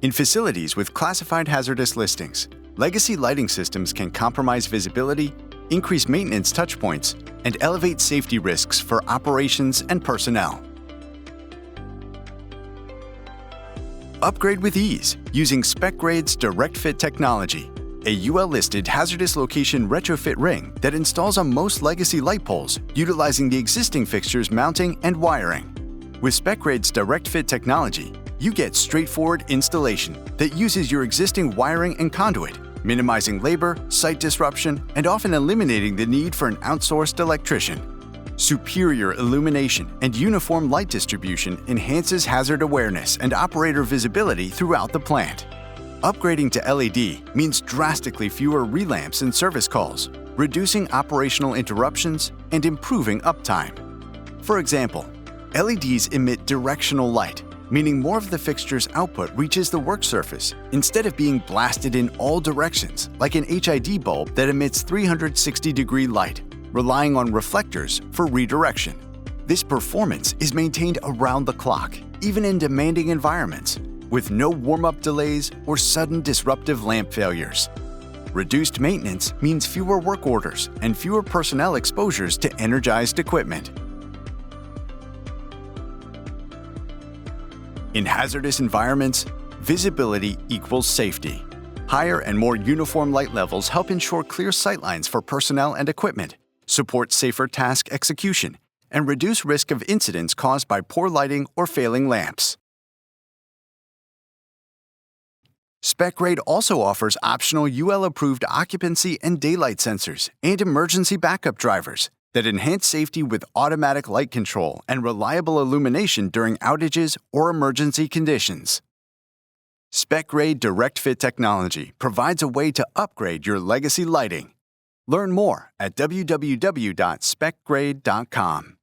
In facilities with classified hazardous listings, legacy lighting systems can compromise visibility, increase maintenance touchpoints, and elevate safety risks for operations and personnel. Upgrade with ease using SpecGrade's Direct Fit technology, a UL-listed hazardous location retrofit ring that installs on most legacy light poles utilizing the existing fixtures mounting and wiring. With SpecGrade's Direct Fit technology, you get straightforward installation that uses your existing wiring and conduit, minimizing labor, site disruption, and often eliminating the need for an outsourced electrician. Superior illumination and uniform light distribution enhances hazard awareness and operator visibility throughout the plant. Upgrading to LED means drastically fewer relamps and service calls, reducing operational interruptions and improving uptime. For example, LEDs emit directional light, meaning more of the fixture's output reaches the work surface instead of being blasted in all directions like an HID bulb that emits 360-degree light, relying on reflectors for redirection. This performance is maintained around the clock, even in demanding environments, with no warm-up delays or sudden disruptive lamp failures. Reduced maintenance means fewer work orders and fewer personnel exposures to energized equipment. In hazardous environments, visibility equals safety. Higher and more uniform light levels help ensure clear sightlines for personnel and equipment, support safer task execution, and reduce risk of incidents caused by poor lighting or failing lamps. SpecGrade also offers optional UL-approved occupancy and daylight sensors and emergency backup drivers that enhance safety with automatic light control and reliable illumination during outages or emergency conditions. SpecGrade Direct Fit technology provides a way to upgrade your legacy lighting. Learn more at www.specgrade.com.